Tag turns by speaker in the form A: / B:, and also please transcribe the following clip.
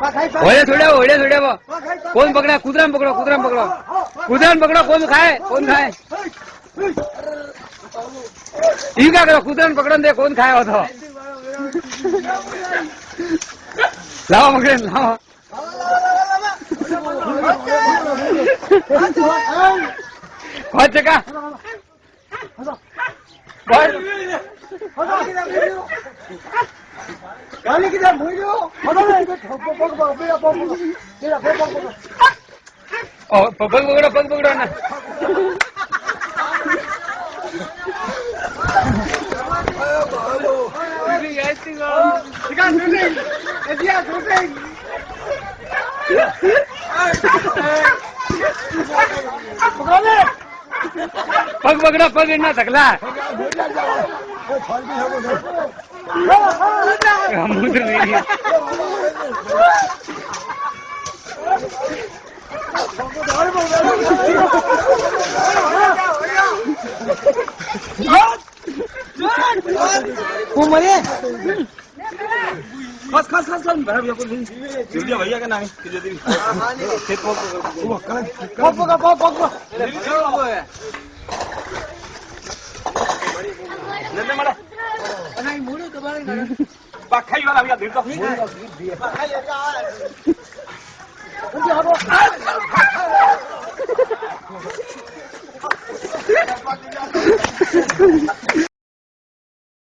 A: ओले छोड़े कौन पकड़ा कुदरा में पकड़ो कौन खाए यू क्या करो कुदरा में पकड़ो दे कौन खाए हो तो लाओ पकड़े लाओ कौन चका
B: गाली किधर भूल गयो
A: पग पकड़ो ना पग पकड़ो पग इतना थकला समुद्र नहीं
B: वो मरे खास भैया का नाम पाखाई वाला भैया भीड़ तो